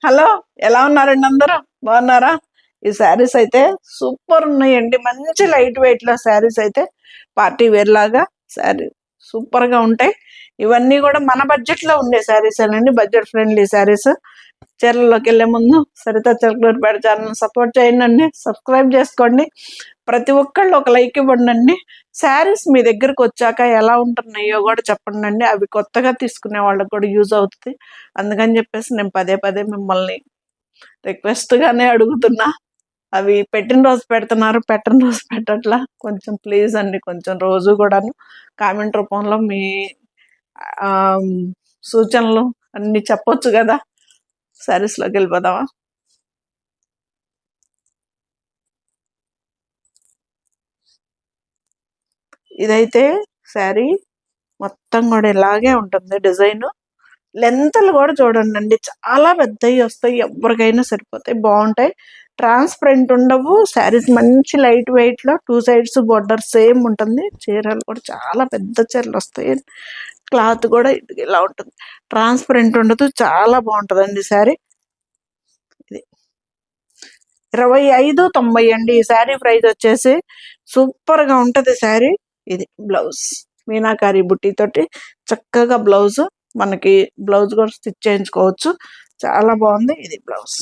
Hello, ఎలా ఉన్నారండి అందరూ? బాగున్నారా? ఈ శారీస్ అయితే సూపర్ ఉన్నాయండి. మంచి లైట్ వెయిట్ లో శారీస్ అయితే పార్టీ వేర్ లాగా శారీ సూపర్ గా ఉంటాయి. ఇవన్నీ కూడా మన బడ్జెట్ లో ఉండే శారీస్ అండి, బడ్జెట్ ఫ్రెండ్లీ శారీస్. చీరల్లోకి వెళ్లే ముందు సరిత చిలకలూరిపేట ఛానల్ సపోర్ట్ చేయండి, సబ్స్క్రైబ్ చేసుకోండి. ప్రతి ఒక్కళ్ళు ఒక లైక్ ఇవ్వండి. శారీస్ మీ దగ్గరకు వచ్చాక ఎలా ఉంటున్నాయో కూడా చెప్పండి. అవి కొత్తగా తీసుకునే వాళ్ళకి కూడా యూజ్ అవుతుంది. అందుకని చెప్పేసి నేను పదే పదే మిమ్మల్ని రిక్వెస్ట్ గానే అడుగుతున్నా. అవి పెట్టిన రోజు పెడుతున్నారు, పెట్టిన రోజు పెట్టట్లా. కొంచెం ప్లీజ్ అండి, కొంచెం రోజు కూడాను కామెంట్ రూపంలో మీ ఆ, సూచనలు అన్ని చెప్పొచ్చు కదా. శారీస్లోకి వెళ్ళిపోదామా? ఇదైతే శారీ మొత్తం కూడా ఇలాగే ఉంటుంది డిజైన్. లెంత్లు కూడా చూడండి, చాలా పెద్దవి వస్తాయి, ఎవరికైనా సరిపోతాయి, బాగుంటాయి. ట్రాన్స్పరెంట్ ఉండవు శారీస్, మంచి లైట్ వెయిట్ లో టూ సైడ్స్ బోర్డర్ సేమ్ ఉంటుంది. చీరలు కూడా చాలా పెద్ద చీరలు వస్తాయి. క్లాత్ కూడా ఇలా ఉంటుంది, ట్రాన్స్పరెంట్ ఉండదు, చాలా బాగుంటుందండి శారీ. ఇది 2590 అండి ఈ శారీ ప్రైస్ వచ్చేసి. సూపర్ గా ఉంటది శారీ. ఇది బ్లౌజ్ మీనాకారి బుట్టి తోటి చక్కగా బ్లౌజ్, మనకి బ్లౌజ్ కూడా స్టిచ్ చేయించుకోవచ్చు. చాలా బాగుంది. ఇది బ్లౌజ్.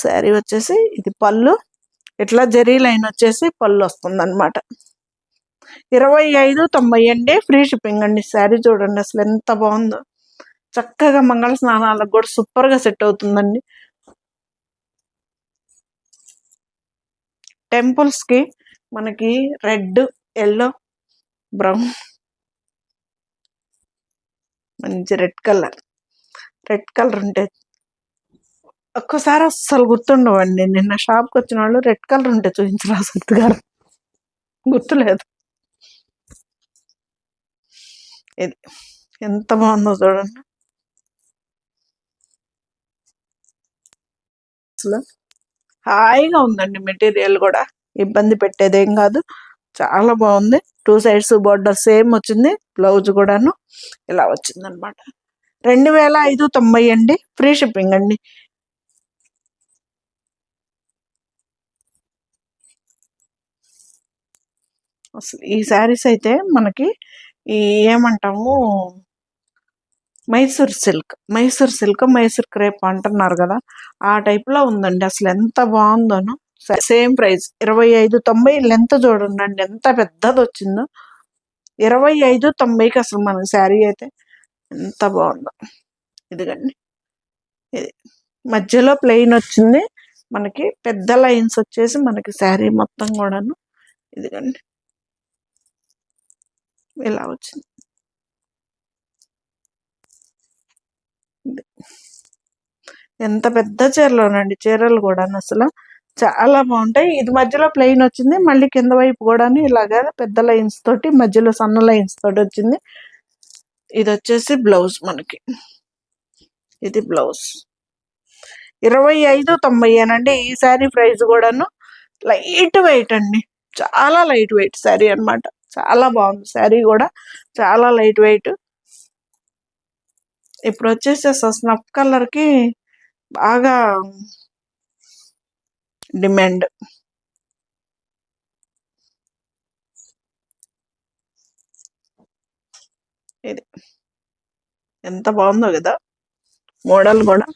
శారీ వచ్చేసి ఇది పళ్ళు, ఇట్లా జరీ లైన్ వచ్చేసి పళ్ళు వస్తుంది అనమాట. 2590 అండి, ఫ్రీ షిప్పింగ్ అండి. శారీ చూడండి అసలు ఎంత బాగుందో, చక్కగా మంగళ స్నానాలకు కూడా సూపర్ గా సెట్ అవుతుందండి. టెంపుల్స్ కి మనకి రెడ్, ఎల్లో, బ్రౌన్, మంచి రెడ్ కలర్ ఉంటే ఒక్కసారి అస్సలు గుర్తుండవండి. నిన్న షాప్కి వచ్చిన వాళ్ళు రెడ్ కలర్ ఉంటే చూపించరా సత్తు గారు, గుర్తులేదు. ఇది ఎంత బాగుందో చూడండి అసలు. హాయిగా ఉందండి, మెటీరియల్ కూడా ఇబ్బంది పెట్టేదేం కాదు, చాలా బాగుంది. టూ సైడ్స్ బోర్డర్ సేమ్ వచ్చింది, బ్లౌజ్ కూడాను ఇలా వచ్చింది అనమాట. 2590 అండి, ఫ్రీ షిప్పింగ్ అండి. అసలు ఈ శారీస్ అయితే మనకి ఈ ఏమంటాము, మైసూర్ క్రేప్ అంటున్నారు కదా, ఆ టైప్ లో ఉందండి. అసలు ఎంత బాగుందోను. Same price 2590. లెంత్ చూడండి ఎంత పెద్దది వచ్చిందో. 2590కి అసలు మనకి శారీ అయితే ఎంత బాగుందో. ఇదిగండి, ఇది మధ్యలో ప్లెయిన్ వచ్చింది, మనకి పెద్ద లైన్స్ వచ్చేసి మనకి శారీ మొత్తం కూడాను ఇదిగండి ఇలా వచ్చింది. ఎంత పెద్ద చీరలోనండి, చీరలు కూడా అసలు చాలా బాగుంటాయి. ఇది మధ్యలో ప్లెయిన్ వచ్చింది, మళ్ళీ కింద వైపు కూడా ఇలాగా పెద్ద లైన్స్ తోటి, మధ్యలో సన్న లైన్స్ తోటి వచ్చింది. ఇది వచ్చేసి బ్లౌజ్ మనకి. ఇది బ్లౌజ్ 2590 అనండి. ఈ శారీ ప్రైస్ కూడాను లైట్ వెయిట్ అండి, చాలా లైట్ వెయిట్ శారీ అనమాట. చాలా బాగుంది శారీ కూడా, చాలా లైట్ వెయిట్. ఇప్పుడు వచ్చేసి స్నఫ్ కలర్ కి బాగా డిమాండ్. ఇది ఎంత బాగుందో కదా మోడల్ కూడా.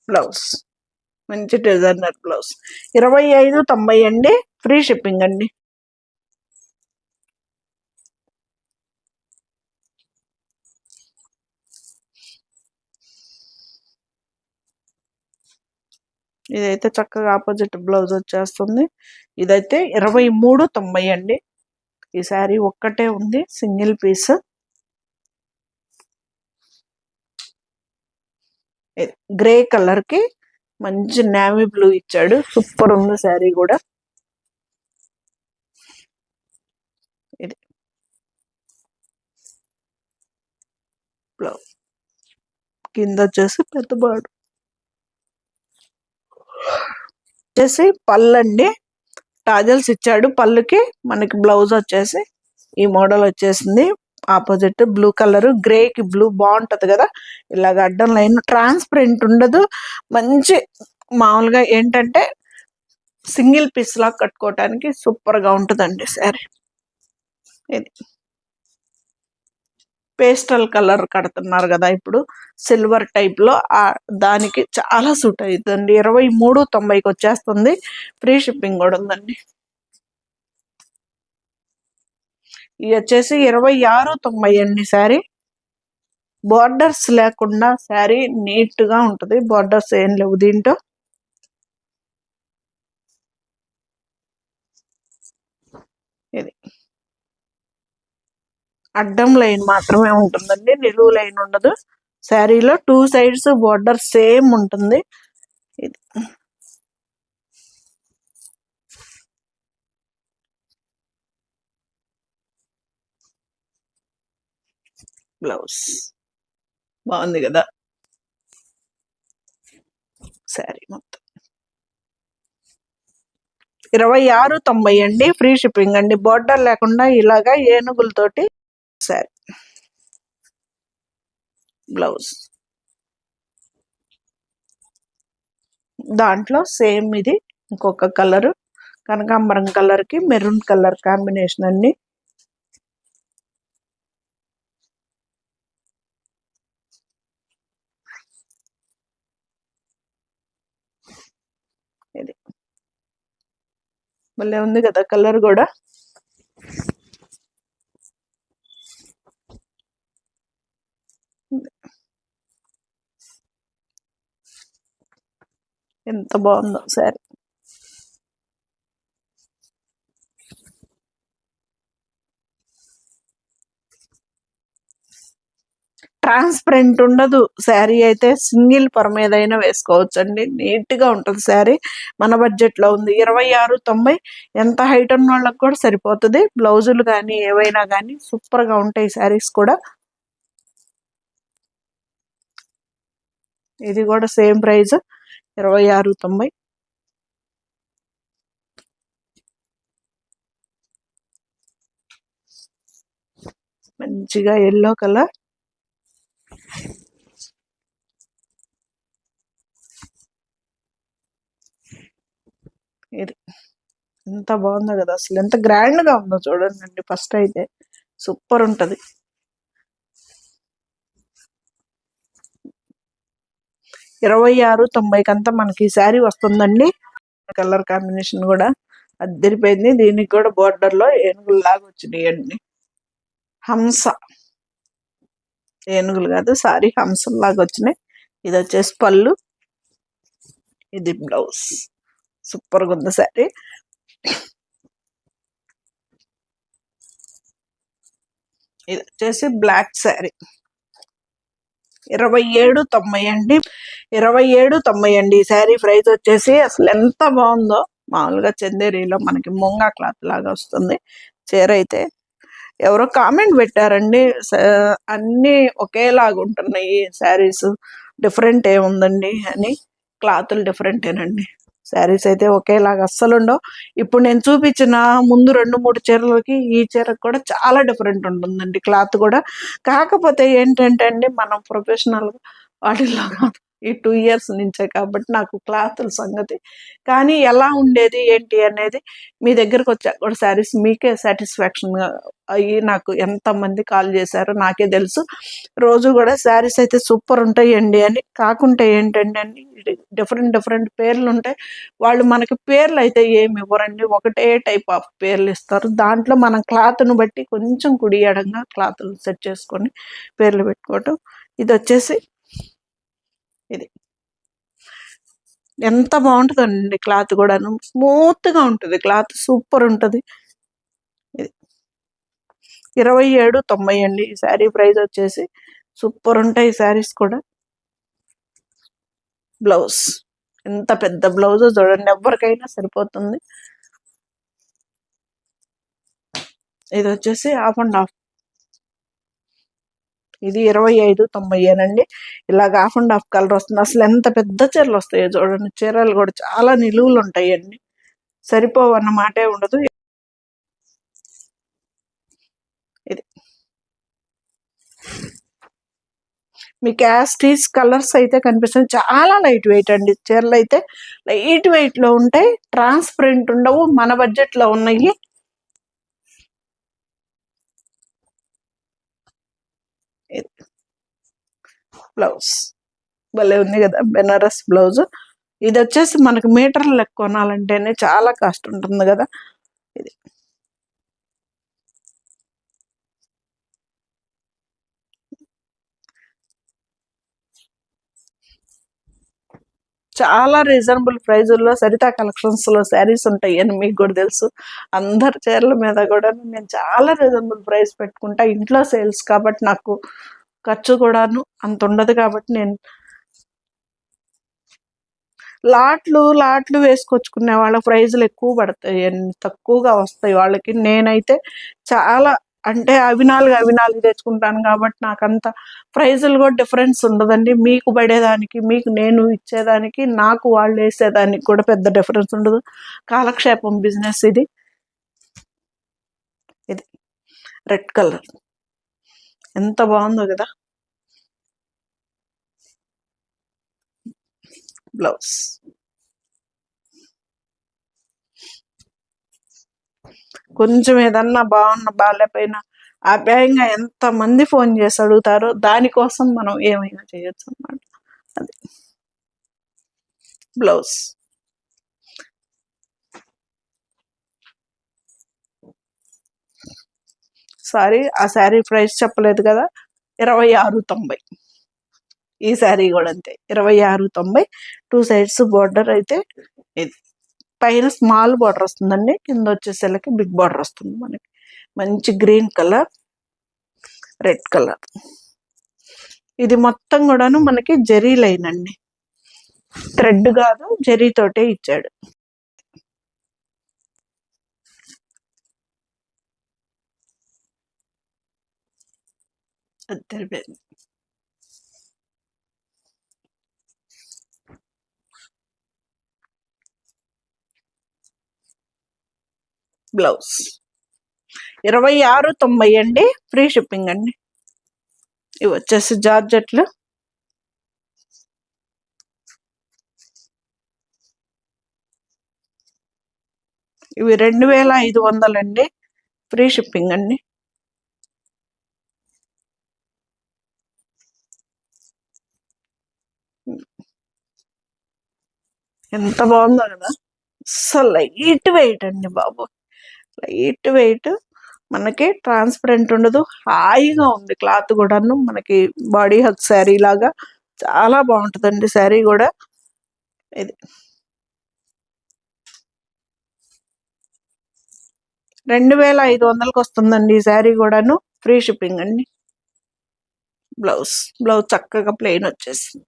బ్లౌజ్ మంచి డిజైనర్ బ్లౌజ్. 2590 అండి, ఫ్రీ షిప్పింగ్ అండి. ఇదైతే చక్కగా ఆపోజిట్ బ్లౌజ్ వచ్చేస్తుంది. ఇదైతే 2390 అండి. ఈ శారీ ఒక్కటే ఉంది, సింగిల్ పీస్. గ్రే కలర్ కి మంచి నేవీ బ్లూ ఇచ్చాడు, సూపర్ ఉంది శారీ కూడా. ఇది బ్లౌజ్ కింద వచ్చేసి పెద్ద బార్డర్ వచ్చేసి పళ్ళు అండి. టాజల్స్ ఇచ్చాడు పళ్ళుకి. మనకి బ్లౌజ్ వచ్చేసి ఈ మోడల్ వచ్చేసింది. ఆపోజిట్ బ్లూ కలర్, గ్రేకి బ్లూ బాగుంటది కదా. ఇలాగ అడ్డం లైన్ ట్రాన్స్పరెంట్ ఉండదు. మంచి మామూలుగా ఏంటంటే సింగిల్ పీస్ లా కట్టుకోవటానికి సూపర్ గా ఉంటుందండి శారీ. ఇది పేస్టల్ కలర్ కడుతున్నారు కదా ఇప్పుడు, సిల్వర్ టైప్ లో దానికి చాలా సూట్ అవుతుందండి. 2390కి వచ్చేస్తుంది. ఫ్రీ షిప్పింగ్ కూడా ఉందండి. ఇది వచ్చేసి 2690 అండి శారీ. బార్డర్స్ లేకుండా శారీ నీట్ గా ఉంటది. బార్డర్స్ ఏం లేవు దీంట్లో. ఇది అడ్డం లైన్ మాత్రమే ఉంటుందండి, నిలువు లైన్ ఉండదు. శారీలో 2 సైడ్స్ బార్డర్ సేమ్ ఉంటుంది. ఇది బ్లౌజ్ బాగుంది కదా శారీ మొత్తం. 2690 అండి. ఫ్రీ షిప్పింగ్ అండి. బార్డర్ లేకుండా ఇలాగా ఏనుగులతోటి శారీ. బ్లౌజ్ దాంట్లో సేమ్ ఇది ఇంకొక కలర్, కనకాంబరం కలర్ కి మెరూన్ కలర్ కాంబినేషన్ అండి. ఇది మళ్ళీ ఉంది కదా కలర్ కూడా. ఎంత బాగుందో శారీ. ట్రాన్స్పరెంట్ ఉండదు శారీ అయితే. సింగిల్ పర్ మీదైనా వేసుకోవచ్చు అండి. నీట్ గా ఉంటుంది శారీ. మన బడ్జెట్ లో ఉంది. 2690. ఎంత హైట్ ఉన్న వాళ్ళకి కూడా సరిపోతుంది. బ్లౌజులు కానీ ఏవైనా కానీ సూపర్ గా ఉంటాయి శారీస్ కూడా. ఇది కూడా సేమ్ ప్రైస్ 2690. మంచిగా ఎల్లో కలర్. ఇది ఎంత బాగుందో కదా అసలు. ఎంత గ్రాండ్ గా ఉందో చూడండి. ఫస్ట్ అయితే సూపర్ ఉంటది. 2690 కంతా మనకి శారీ వస్తుందండి. కలర్ కాంబినేషన్ కూడా అద్దరిపోయింది. దీనికి కూడా బోర్డర్ లో ఏనుగులు లాగా వచ్చినాయి అండి. హంస ఏనుగులు కాదు సారీ, హంసలాగా వచ్చినాయి. ఇది వచ్చేసి పళ్ళు, ఇది బ్లౌజ్. సూపర్ గా ఉంది శారీ. ఇది వచ్చేసి బ్లాక్ శారీ. 2790 అండి. 2790 అండి. ఈ శారీ ప్రైస్ వచ్చేసి అసలు ఎంత బాగుందో. మామూలుగా చందేరిలో మనకి ముంగా క్లాత్ లాగా వస్తుంది చీర అయితే. ఎవరో కామెంట్ పెట్టారండి, అన్నీ ఒకేలాగా ఉంటున్నాయి శారీస్, డిఫరెంట్ ఏముందండి అని. క్లాతులు డిఫరెంటేనండి. శారీస్ అయితే ఒకేలాగా అస్సలు ఉండవు. ఇప్పుడు నేను చూపించిన ముందు 2-3 చీరలకి ఈ చీరకు కూడా చాలా డిఫరెంట్ ఉంటుందండి క్లాత్ కూడా. కాకపోతే ఏంటంటే అండి, మనం ప్రొఫెషనల్ వాటిల్లో కాదు, ఈ 2 ఇయర్స్ నుంచే కాబట్టి నాకు క్లాతుల సంగతి. కానీ ఎలా ఉండేది ఏంటి అనేది మీ దగ్గరకు వచ్చాక కూడా శారీస్ మీకే సాటిస్ఫాక్షన్ అయ్యి, నాకు ఎంతమంది కాల్ చేశారో నాకే తెలుసు. రోజు కూడా శారీస్ అయితే సూపర్ ఉంటాయండి అని. కాకుంటే ఏంటంటే అండి, డిఫరెంట్ డిఫరెంట్ పేర్లు ఉంటాయి. వాళ్ళు మనకి పేర్లు అయితే ఏమి ఇవ్వరండి, ఒకటే టైప్ ఆఫ్ పేర్లు ఇస్తారు. దాంట్లో మనం క్లాత్ను బట్టి కొంచెం కుడి ఎడంగా క్లాత్లు సెట్ చేసుకొని పేర్లు పెట్టుకోవటం. ఇది వచ్చేసి ఇది ఎంత బాగుంటుందండి క్లాత్ కూడాను. స్మూత్ గా ఉంటుంది క్లాత్, సూపర్ ఉంటుంది. ఇది 2790 అండి. ఈ శారీ ప్రైస్ వచ్చేసి సూపర్ ఉంటాయి శారీస్ కూడా. బ్లౌజ్ ఎంత పెద్ద బ్లౌజ్ చూడండి, ఎవరికైనా సరిపోతుంది. ఇది వచ్చేసి హాఫ్ అండ్ హాఫ్. ఇది 25.90 ఇలాగ హాఫ్ అండ్ హాఫ్ కలర్ వస్తుంది. అసలు ఎంత పెద్ద చీరలు వస్తాయో చూడండి. చీరలు కూడా చాలా నిలువులు ఉంటాయండి, సరిపోవన్న మాటే ఉండదు. ఇది మీకు యాస్టీస్ కలర్స్ అయితే కనిపిస్తుంది. చాలా లైట్ వెయిట్ అండి చీరలు అయితే, లైట్ వెయిట్ లో ఉంటాయి, ట్రాన్స్పరెంట్ ఉండవు, మన బడ్జెట్ లో ఉన్నాయి. బ్లౌజ్ భలే ఉంది కదా, బెనారస్ బ్లౌజ్. ఇది వచ్చేసి మనకు మీటర్ల లెక్క కొనాలంటేనే చాలా కాస్ట్ ఉంటుంది కదా. ఇది చాలా రీజనబుల్ ప్రైజుల్లో సరితా కలెక్షన్స్ లో శారీస్ ఉంటాయి అని మీకు కూడా తెలుసు. అందరి చీరల మీద కూడా నేను చాలా రీజనబుల్ ప్రైస్ పెట్టుకుంటా. ఇంట్లో సేల్స్ కాబట్టి నాకు ఖర్చు కూడాను అంత ఉండదు కాబట్టి నేను లాట్లు వేసుకొచ్చుకునే వాళ్ళ ప్రైజులు ఎక్కువ పడతాయి, తక్కువగా వస్తాయి వాళ్ళకి. నేనైతే చాలా అంటే అవి నాలుగు తెచ్చుకుంటాను కాబట్టి నాకు అంత ప్రైజులు కూడా డిఫరెన్స్ ఉండదండి. మీకు పడేదానికి, మీకు నేను ఇచ్చేదానికి, నాకు వాళ్ళు వేసేదానికి కూడా పెద్ద డిఫరెన్స్ ఉండదు. కాలక్షేపం బిజినెస్ ఇది. ఇది రెడ్ కలర్ ఎంత బాగుందో కదా. బ్లౌజ్ కొంచెం ఏదన్నా బాగాలేకపోయినా అభ్యాయంగా ఎంత మంది ఫోన్ చేసి అడుగుతారో, దానికోసం మనం ఏమైనా చేయొచ్చు అన్నమాట. అది బ్లౌజ్. సారీ, ఆ శారీ ప్రైస్ చెప్పలేదు కదా, 26.90. ఈ శారీ కూడా అంతే, 26.90. 2 సైడ్స్ బోర్డర్ అయితే ఇది పైన స్మాల్ బార్డర్ వస్తుందండి, కింద వచ్చేసరికి బిగ్ బార్డర్ వస్తుంది. మనకి మంచి గ్రీన్ కలర్, రెడ్ కలర్. ఇది మొత్తం కూడాను మనకి జరీ లైన్ అండి, థ్రెడ్ కాదు, జరీ తోటే ఇచ్చాడు. బ్లౌజ్ 26.90 అండి, ఫ్రీ షిప్పింగ్ అండి. ఇవి వచ్చేసి జార్జెట్లు. ఇవి 2,500 అండి, ఫ్రీ షిప్పింగ్ అండి. ఎంత బాగుందో కదా, అస్సలు లైట్ వెయిట్ అండి బాబు, లైట్ వెయిట్. మనకి ట్రాన్స్పరెంట్ ఉండదు, హాయిగా ఉంది క్లాత్ కూడాను. మనకి బాడీ హగ్ శారీ లాగా చాలా బాగుంటుందండి శారీ కూడా. ఇది 2,500కి వస్తుందండి ఈ శారీ కూడాను, ఫ్రీ షిప్పింగ్ అండి. బ్లౌజ్ చక్కగా ప్లెయిన్ వచ్చేసింది,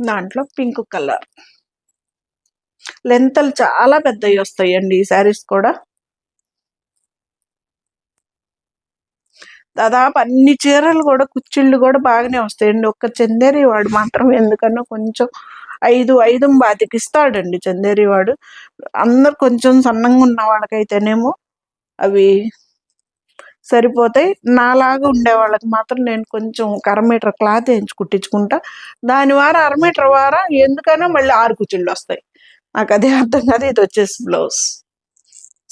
దాంట్లో పింక్ కలర్. లెంతలు చాలా పెద్దవి వస్తాయండి ఈ శారీస్ కూడా. దాదాపు అన్ని చీరలు కూడా, కుచ్చిళ్ళు కూడా బాగానే వస్తాయండి. ఒక్క చందేరి వాడు మాత్రం ఎందుకన్నా కొంచెం 5,5,25కి ఇస్తాడండి చందేరి వాడు. అందరు కొంచెం సన్నంగా ఉన్న వాళ్ళకైతేనేమో అవి సరిపోతాయి. నాలాగా ఉండే వాళ్ళకి మాత్రం నేను కొంచెం 1/2 మీటర్ క్లాత్ వేయించి కుట్టించుకుంటా. దాని వార 1/2 మీటర్ వార ఎందుకనో మళ్ళీ 6 కుచ్చిళ్ళు వస్తాయి. నాకు అదే అర్థం కాదు. ఇది వచ్చేసి బ్లౌజ్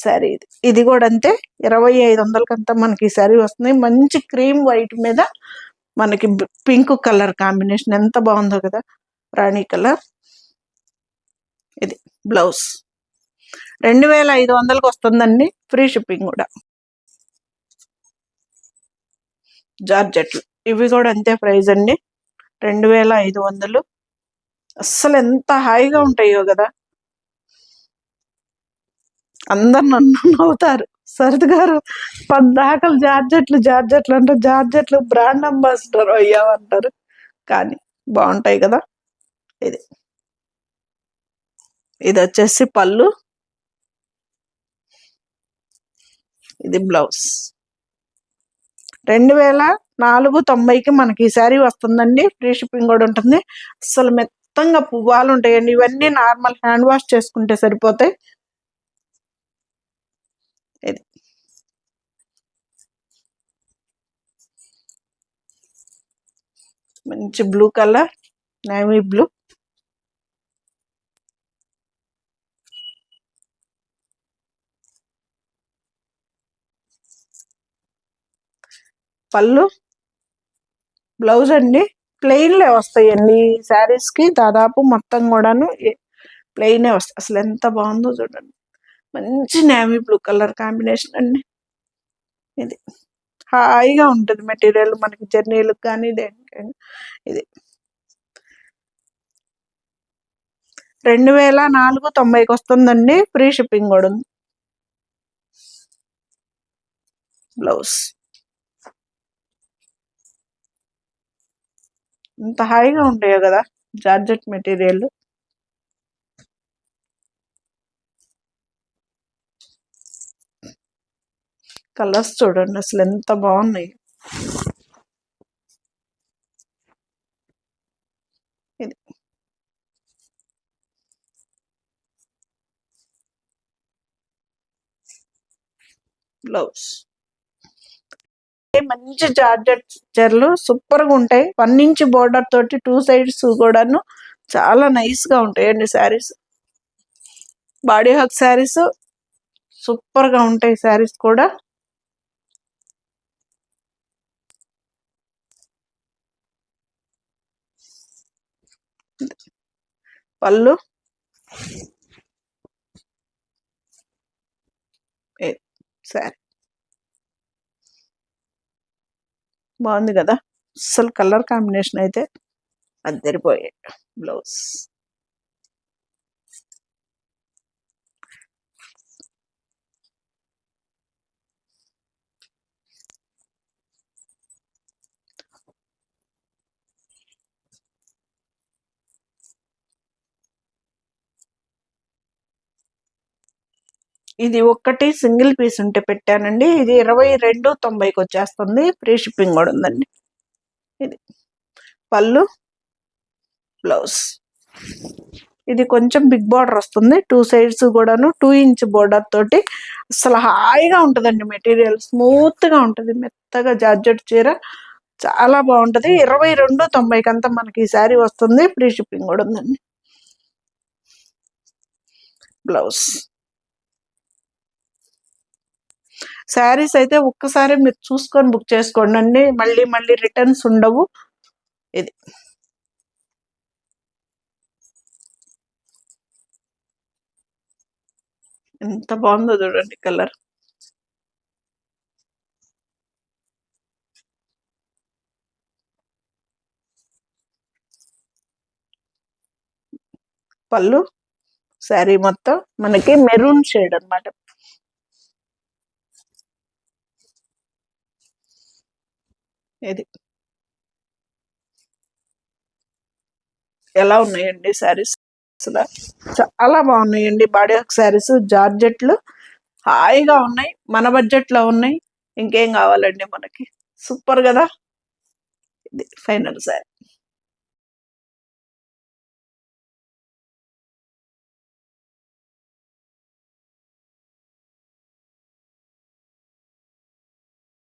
శారీ. ఇది కూడా అంతే, 2,500కంతా మనకి ఈ శారీ వస్తుంది. మంచి క్రీమ్ వైట్ మీద మనకి పింక్ కలర్ కాంబినేషన్ ఎంత బాగుందో కదా, రాణి కలర్. ఇది బ్లౌజ్ 2,500కి వస్తుందండి, ఫ్రీ షిప్పింగ్ కూడా. జార్జెట్లు ఇవి కూడా అంతే ప్రైస్ అండి, 2,500. అస్సలు ఎంత హాయిగా ఉంటాయో కదా. అందరు నన్ను నవ్వుతారు, సరిత గారు పద్దాకలు జార్జెట్లు అంటే జార్జెట్లు బ్రాండ్ అంబాసిడర్ అయ్యామంటారు, కానీ బాగుంటాయి కదా. ఇది ఇది వచ్చేసి పళ్ళు, ఇది బ్లౌజ్. 2490కి మనకి ఈ శారీ వస్తుందండి. ఫ్రీ షిప్పింగ్ కూడా ఉంటుంది. అసలు మెత్తంగా పువ్వాలు ఉంటాయండి. ఇవన్నీ నార్మల్ హ్యాండ్ వాష్ చేసుకుంటే సరిపోతాయి. ఇది మంచి బ్లూ కలర్, నేవీ బ్లూ. పళ్ళు, బ్లౌజ్ అండి ప్లెయిన్లే వస్తాయండి. శారీస్ కి దాదాపు మొత్తం కూడాను ప్లెయినే వస్తాయి. అసలు ఎంత బాగుందో చూడండి. మంచి నేవీ బ్లూ కలర్ కాంబినేషన్ అండి. ఇది హాయిగా ఉంటుంది మెటీరియల్ మనకి జర్నీలకు కానీ దేనికైనా. ఇది 2490కి వస్తుందండి. ఫ్రీ షిప్పింగ్ కూడా ఉంది. బ్లౌజ్ ఇంత హాయిగా ఉంటాయో కదా జార్జెట్ మెటీరియల్. కలర్స్ చూడండి అసలు ఎంత బాగున్నాయి. ఇది బ్లౌజ్ మంచి జార్జెట్ చీరలు సూపర్ గా ఉంటాయి. 1 ఇంచ్ బోర్డర్ తోటి 2 సైడ్స్ కూడాను చాలా నైస్ గా ఉంటాయండి శారీస్. బాడీ హక్ శారీస్ సూపర్ గా ఉంటాయి. శారీస్ కూడా పళ్ళు, శారీ బాగుంది కదా. అసలు కలర్ కాంబినేషన్ అయితే అద్దరిపోయాయి. బ్లౌజ్ ఇది ఒక్కటి సింగిల్ పీస్ ఉంటే పెట్టానండి. ఇది 2290కి వచ్చేస్తుంది. ఫ్రీ షిప్పింగ్ కూడా ఉందండి. ఇది పళ్ళు, బ్లౌజ్. ఇది కొంచెం బిగ్ బార్డర్ వస్తుంది. 2 సైడ్స్ కూడాను 2 ఇంచ్ బోర్డర్ తోటి అసలు హాయిగా ఉంటుందండి. మెటీరియల్ స్మూత్ గా ఉంటుంది. మెత్తగా జార్జెట్ చీర చాలా బాగుంటది. 2290కి అంతా మనకి ఈ శారీ వస్తుంది. ఫ్రీ షిప్పింగ్ కూడా ఉందండి. బ్లౌజ్ శారీస్ అయితే ఒక్కసారి మీరు చూసుకొని బుక్ చేసుకోండి. మళ్ళీ మళ్ళీ రిటర్న్స్ ఉండవు. ఇది ఎంత బాగుందో చూడండి కలర్. పళ్ళు, శారీ మొత్తం మనకి మెరూన్ షేడ్ అన్నమాట. ఇది ఎలా ఉన్నాయండి శారీస్? అసలు చాలా బాగున్నాయండి. బాడీ హక్ శారీస్ జార్జెట్లు హాయిగా ఉన్నాయి. మన బడ్జెట్ లో ఉన్నాయి. ఇంకేం కావాలండి మనకి? సూపర్ కదా. ఇది ఫైనల్ శారీ.